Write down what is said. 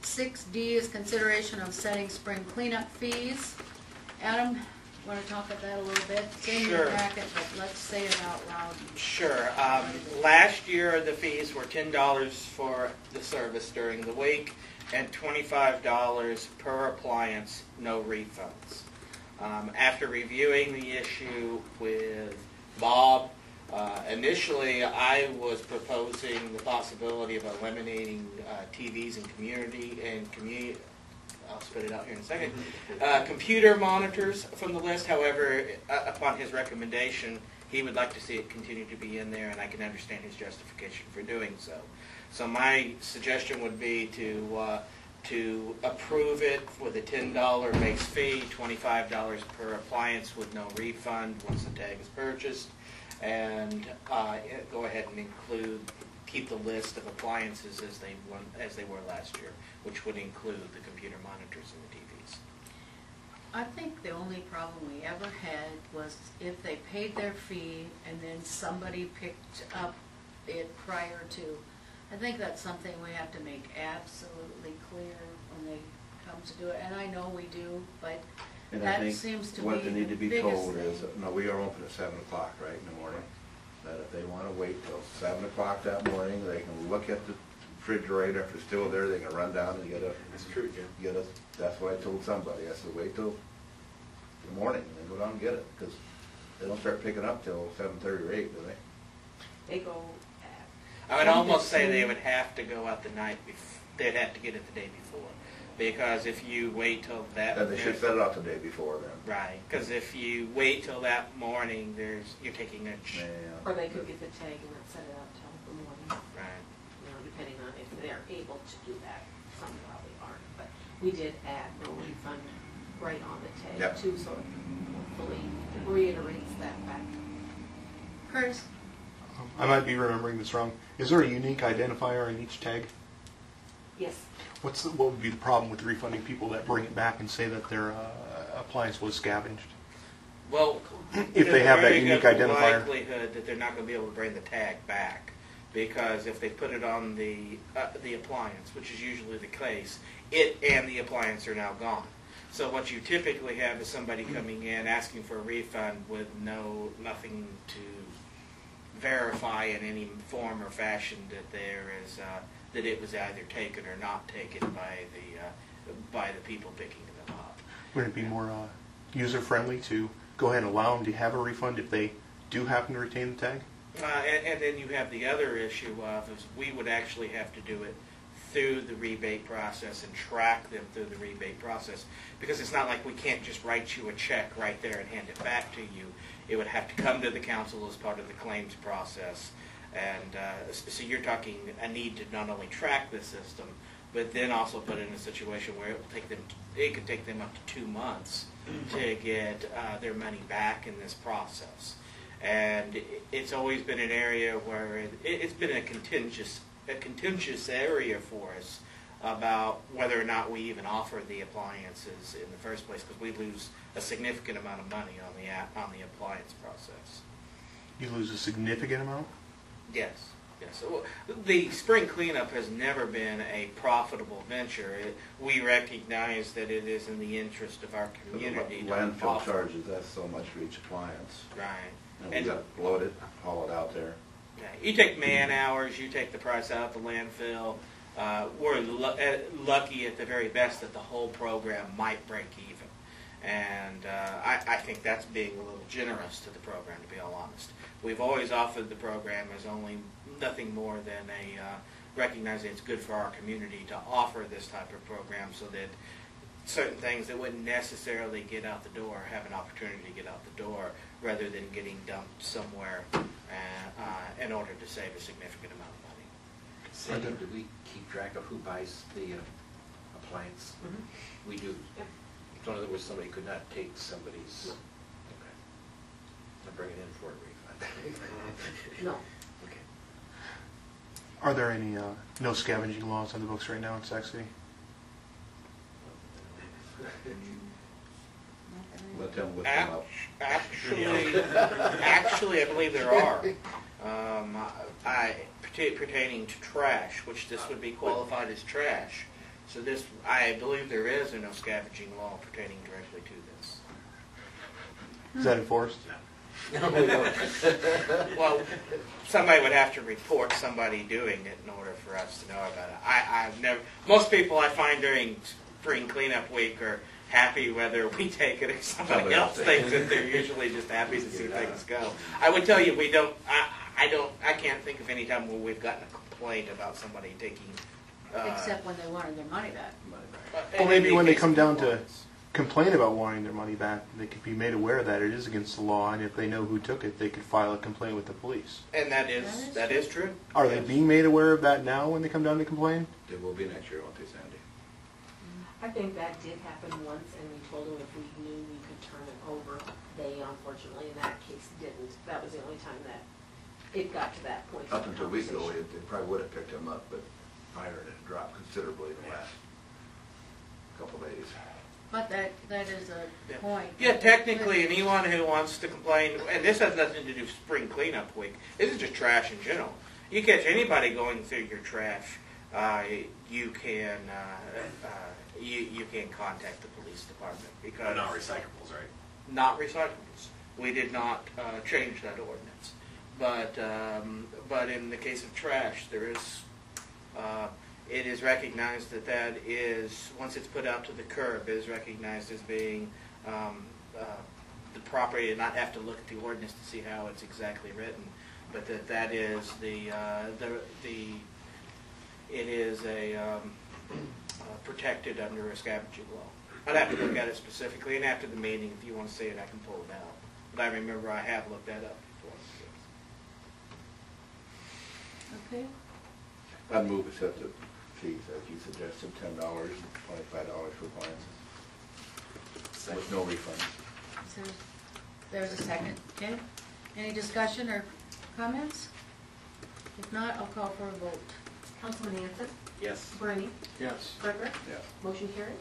6D is consideration of setting spring cleanup fees. Adam, want to talk about that a little bit? It's in your packet, but let's say it out loud. Sure. Last year the fees were $10 for the service during the week and $25 per appliance, no refunds. After reviewing the issue with Bob, initially I was proposing the possibility of eliminating TVs and community. I'll spit it out here in a second. Computer monitors from the list. However, upon his recommendation, he would like to see it continue to be in there, and I can understand his justification for doing so. So my suggestion would be to approve it with a $10 base fee, $25 per appliance with no refund once the tag is purchased, and go ahead and keep the list of appliances as they were last year, which would include the computer monitors and the TVs. I think the only problem we ever had was if they paid their fee and then somebody picked up it prior to. I think that's something we have to make absolutely clear when they come to do it, and I know we do, but and that I think seems to what be they need to be biggest told thing. is, no, we are open at 7 o'clock, right, in the morning. That if they want to wait till 7 o'clock that morning, they can look at the refrigerator. If it's still there, they can run down and get a. That's true, Jim. Get a. That's what I told somebody. I said, wait till the morning and then go down and get it, because they don't start picking up till 7:30 or 8, do they? They go. I would almost say they would have to go out the night before. They'd have to get it the day before, because if you wait till that. Then they should set it out the day before then. Right, because if you wait till that morning, you're taking a. Yeah. Or they could get the tag and not set it out till the morning. Right. You know, depending on if they're able to do that. Some probably aren't, but we did add no refund right on the tag Yep. too, so it hopefully reiterates that fact. Curtis? I might be remembering this wrong. Is there a unique identifier in each tag? Yes. What would be the problem with refunding people that bring it back and say that their appliance was scavenged? Well, if they have that unique there's a identifier, likelihood that they're not going to be able to bring the tag back, because if they put it on the appliance, which is usually the case, it and the appliance are now gone. So what you typically have is somebody coming in asking for a refund with nothing to verify in any form or fashion that there is that it was either taken or not taken by the people picking them up. would it be more user friendly to go ahead and allow them to have a refund if they do happen to retain the tag? And then you have the other issue of is we would actually have to do it through the rebate process and track them through the rebate process, because it's not like we can't just write you a check right there and hand it back to you. It would have to come to the council as part of the claims process, and so you're talking a need to not only track the system, but then also put it in a situation where it could take them up to 2 months to get their money back in this process. And it's always been an area where it's been a contentious area for us about whether or not we even offer the appliances in the first place, because we lose a significant amount of money on the appliance process. You lose a significant amount? Yes. Yes. So the spring cleanup has never been a profitable venture. We recognize that it is in the interest of our community. The landfill charges that's so much for each appliance. Right. And we got to load it, haul it out there. Yeah, you take man hours, you take the price out of the landfill. We're lucky at the very best that the whole program might break even. And I think that's being a little generous to the program, to be all honest. We've always offered the program as only nothing more than recognizing it's good for our community to offer this type of program, so that certain things that wouldn't necessarily get out the door have an opportunity to get out the door, rather than getting dumped somewhere in order to save a significant amount of money. Sandy, do we keep track of who buys the appliance? Mm-hmm. We do. Yep. So in other words, somebody could not take somebody's. No. Okay. I'll bring it in for a refund. No. Okay. Are there any no scavenging laws on the books right now in Sac City? Let them whip them up. Actually, I believe there are. Pertaining to trash, which this would be qualified as trash. So this, I believe there is a no scavenging law pertaining directly to this. Is that enforced? Well, somebody would have to report somebody doing it in order for us to know about it. I've never. Most people I find during spring cleanup week are happy whether we take it or somebody else takes it. They're usually just happy to see things go. I would tell you we don't. I can't think of any time where we've gotten a complaint about somebody taking. Except when they wanted their money back. Well, maybe when they come down to complain about wanting their money back, they could be made aware that it is against the law, and if they know who took it, they could file a complaint with the police. And that is true. Are they being made aware of that now when they come down to complain? It will be next year, won't they, Sandy? I think that did happen once, and we told them if we knew we could turn it over. They unfortunately, in that case, didn't. That was the only time that it got to that point. Up until a week ago, they probably would have picked him up, but fire had dropped considerably in the last couple days. But that is a point. Yeah, technically, anyone who wants to complain, and this has nothing to do with spring cleanup week. This is just trash in general. You catch anybody going through your trash, you can contact the police department because Not recyclables, right? not recyclables. We did not change that ordinance, but in the case of trash, there is. It is recognized that is, once it's put out to the curb, it is recognized as being the property, and not have to look at the ordinance to see how it's exactly written, but that is it is protected under a scavenging law. I'd have to look at it specifically, and after the meeting, if you want to say it, I can pull it out. But I remember I have looked that up before. Okay. I'd move to set the fees, as you suggested, $10 and $25 for appliances, with no refund. There's a second, okay? Any discussion or comments? If not, I'll call for a vote. Councilman Hanson, Yes. Brennan, Yes. Frederick, Yes. motion carried.